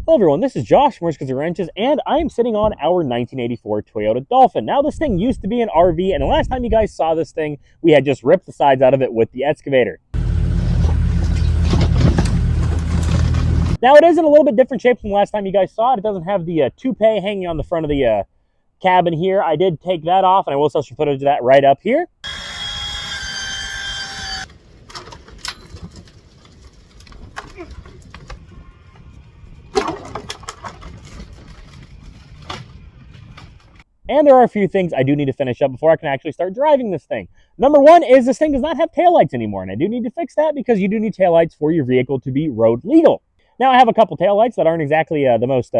Hello everyone, this is Josh from Riskers and Wrenches, and I am sitting on our 1984 Toyota Dolphin. Now this thing used to be an RV, and the last time you guys saw this thing, we had just ripped the sides out of it with the excavator. Now it is in a little bit different shape from the last time you guys saw it. It doesn't have the toupee hanging on the front of the cabin here. I did take that off, and I will show some footage of that right up here. And there are a few things I do need to finish up before I can actually start driving this thing. Number one is this thing does not have taillights anymore, and I do need to fix that because you do need taillights for your vehicle to be road legal. Now, I have a couple taillights that aren't exactly the most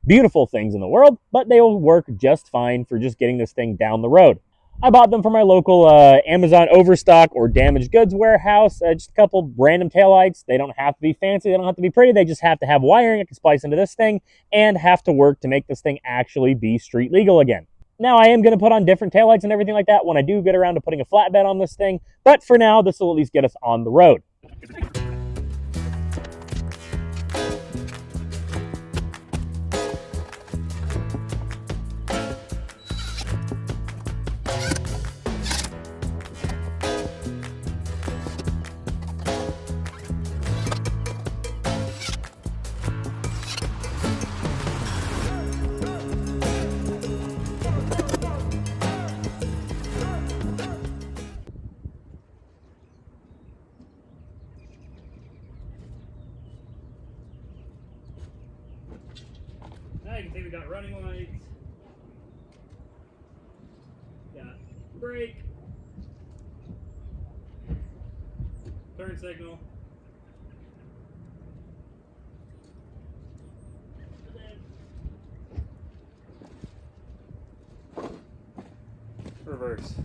beautiful things in the world, but they will work just fine for just getting this thing down the road. I bought them from my local Amazon overstock or damaged goods warehouse. Just a couple random taillights. They don't have to be fancy. They don't have to be pretty. They just have to have wiring I can splice into this thing and have to work to make this thing actually be street legal again. Now, I am going to put on different taillights and everything like that when I do get around to putting a flatbed on this thing. But for now, this will at least get us on the road. Now you can see we got running lights, got brake, turn signal, reverse.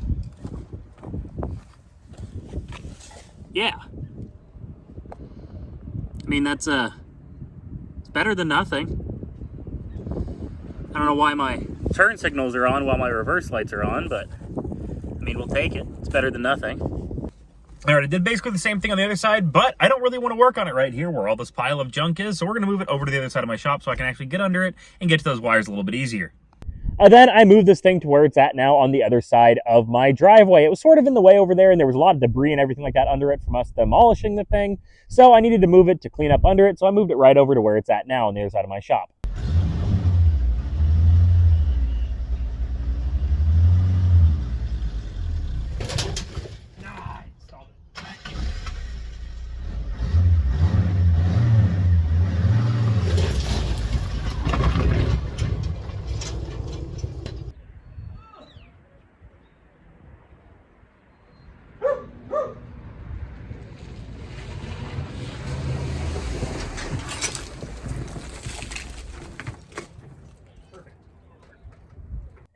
Yeah. I mean, that's it's better than nothing. I don't know why my turn signals are on while my reverse lights are on, but I mean, we'll take it. It's better than nothing. All right, I did basically the same thing on the other side, but I don't really want to work on it right here where all this pile of junk is, so we're going to move it over to the other side of my shop so I can actually get under it and get to those wires a little bit easier. Then I moved this thing to where it's at now on the other side of my driveway. It was sort of in the way over there, and there was a lot of debris and everything like that under it from us demolishing the thing, so I needed to move it to clean up under it, so I moved it right over to where it's at now on the other side of my shop.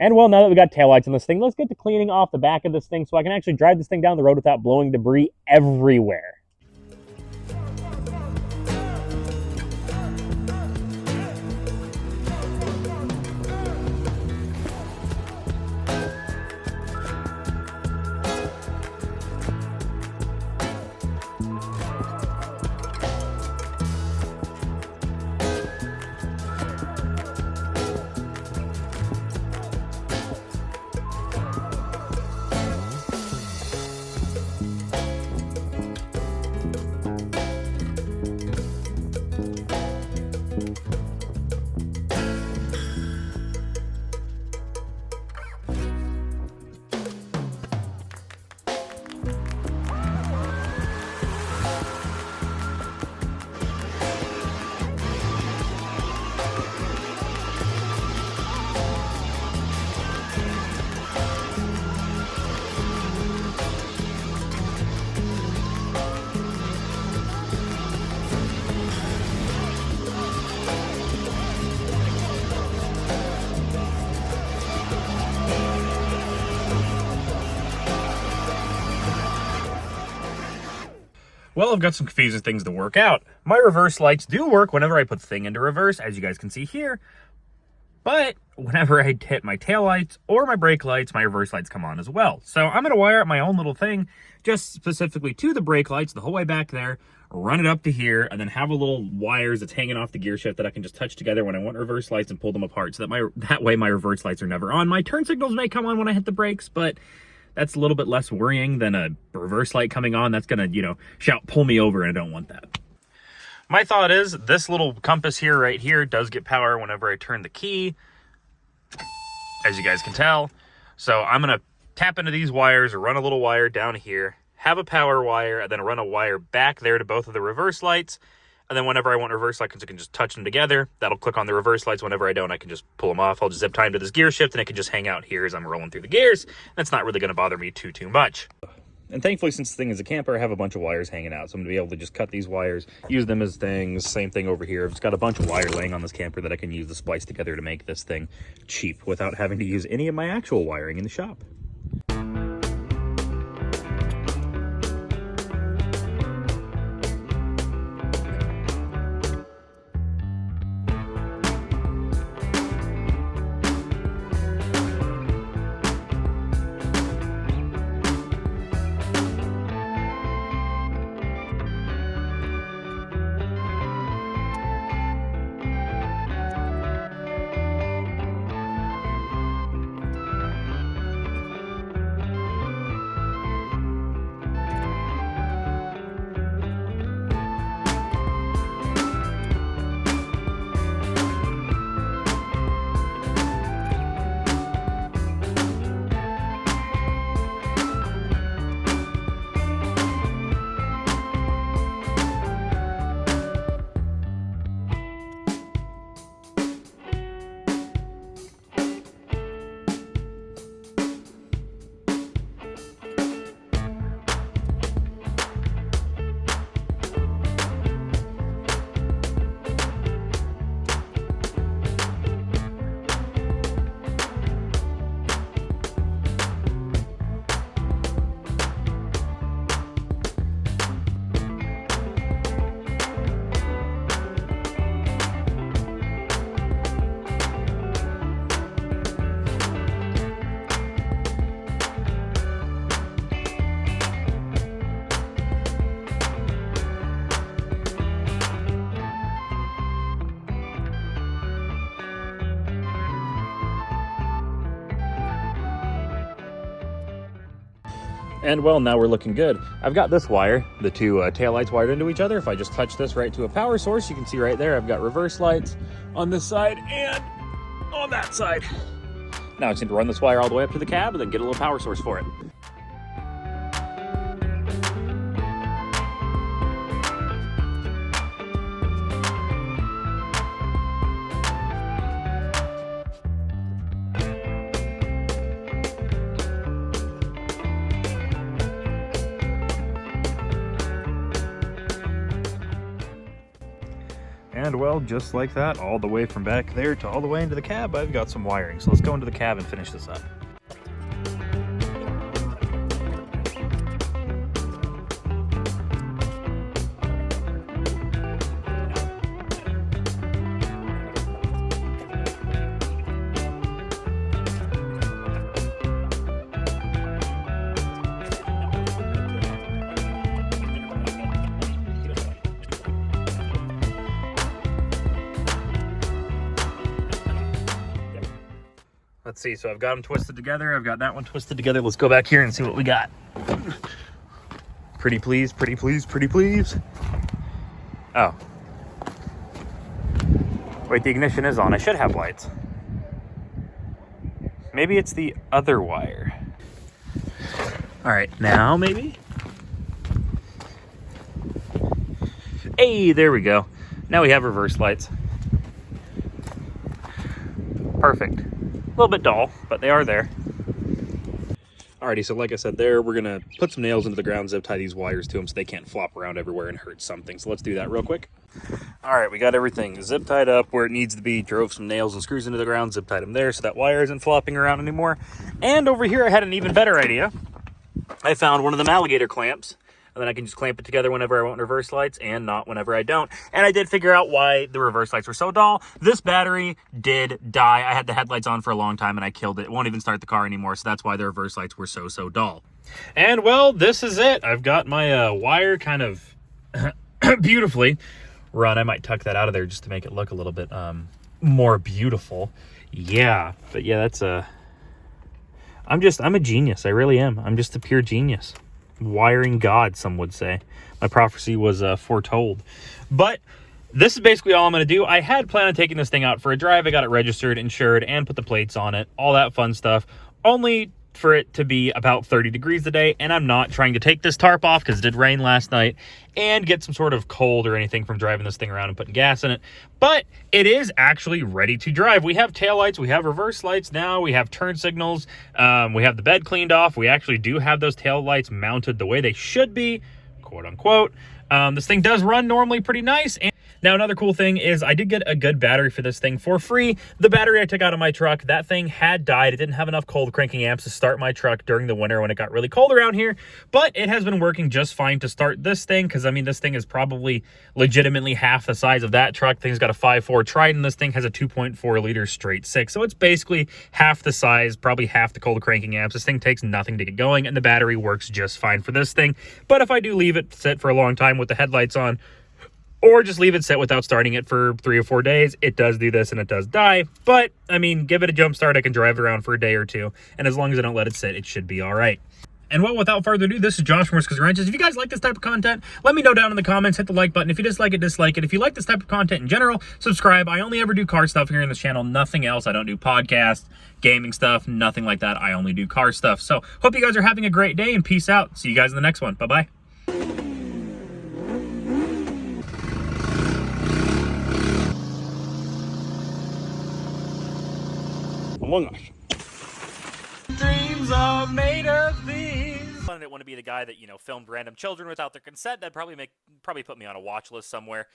And well, now that we got taillights on this thing, let's get to cleaning off the back of this thing so I can actually drive this thing down the road without blowing debris everywhere. Well, I've got some confusing things to work out. My reverse lights do work whenever I put the thing into reverse, as you guys can see here. But whenever I hit my tail lights or my brake lights, my reverse lights come on as well. So I'm going to wire up my own little thing just specifically to the brake lights the whole way back there, run it up to here, and then have a little wires that's hanging off the gear shift that I can just touch together when I want reverse lights and pull them apart, so that way my reverse lights are never on. My turn signals may come on when I hit the brakes, but that's a little bit less worrying than a reverse light coming on. That's gonna, you know, shout, pull me over, and I don't want that. My thought is this little compass here, right here, does get power whenever I turn the key, as you guys can tell. So I'm gonna tap into these wires or run a little wire down here, have a power wire, and then run a wire back there to both of the reverse lights. And then whenever I want reverse lights, I can just touch them together. That'll click on the reverse lights. Whenever I don't, I can just pull them off. I'll just zip tie them to this gear shift, and it can just hang out here as I'm rolling through the gears. That's not really going to bother me too much. And thankfully, since this thing is a camper, I have a bunch of wires hanging out. So I'm going to be able to just cut these wires, use them as things. Same thing over here. I've just got a bunch of wire laying on this camper that I can use to splice together to make this thing cheap without having to use any of my actual wiring in the shop. And well, now we're looking good. I've got this wire, the two taillights wired into each other. If I just touch this right to a power source, you can see right there, I've got reverse lights on this side and on that side. Now I just need to run this wire all the way up to the cab and then get a little power source for it. And well, just like that, all the way from back there to all the way into the cab, I've got some wiring. So let's go into the cab and finish this up. Let's see, so I've got them twisted together. I've got that one twisted together. Let's go back here and see what we got. Pretty please, pretty please, pretty please. Oh. Wait, the ignition is on. I should have lights. Maybe it's the other wire. All right, now maybe? Hey, there we go. Now we have reverse lights. Perfect. A little bit dull, but they are there. Alrighty, so like I said there, we're gonna put some nails into the ground, zip tie these wires to them so they can't flop around everywhere and hurt something. So let's do that real quick. Alright, we got everything zip tied up where it needs to be, drove some nails and screws into the ground, zip tied them there so that wire isn't flopping around anymore. And over here I had an even better idea. I found one of them alligator clamps, and then I can just clamp it together whenever I want reverse lights and not whenever I don't. And I did figure out why the reverse lights were so dull. This battery did die. I had the headlights on for a long time and I killed it. It won't even start the car anymore, so that's why the reverse lights were so dull. And well, this is it. I've got my wire kind of beautifully run. I might tuck that out of there just to make it look a little bit more beautiful. Yeah, but yeah, that's I'm a genius. I really am. I'm just a pure genius. Wiring God, some would say. My prophecy was foretold. But this is basically all I'm going to do. I had planned on taking this thing out for a drive. I got it registered, insured, and put the plates on it. All that fun stuff. Only for it to be about 30 degrees today, and I'm not trying to take this tarp off because it did rain last night and get some sort of cold or anything from driving this thing around and putting gas in it. But it is actually ready to drive. We have taillights, we have reverse lights now, we have turn signals, we have the bed cleaned off. We actually do have those tail lights mounted the way they should be, quote unquote. This thing does run normally pretty nice. And now, another cool thing is I did get a good battery for this thing for free. The battery I took out of my truck, that thing had died. It didn't have enough cold cranking amps to start my truck during the winter when it got really cold around here, but it has been working just fine to start this thing, because I mean, this thing is probably legitimately half the size of that truck. Thing's got a 5.4 Triton. This thing has a 2.4 liter straight six, so it's basically half the size, probably half the cold cranking amps. This thing takes nothing to get going, and the battery works just fine for this thing. But if I do leave it sit for a long time with the headlights on, or just leave it sit without starting it for 3 or 4 days, it does do this and it does die. But, I mean, give it a jump start. I can drive it around for a day or two. And as long as I don't let it sit, it should be all right. And well, without further ado, this is Josh from Whiskers and Wrenches. If you guys like this type of content, let me know down in the comments. Hit the like button. If you dislike it, dislike it. If you like this type of content in general, subscribe. I only ever do car stuff here in this channel. Nothing else. I don't do podcasts, gaming stuff, nothing like that. I only do car stuff. So, hope you guys are having a great day, and peace out. See you guys in the next one. Bye-bye. Oh my gosh. Dreams are made of these. I didn't want to be the guy that, you know, filmed random children without their consent. That'd probably put me on a watch list somewhere.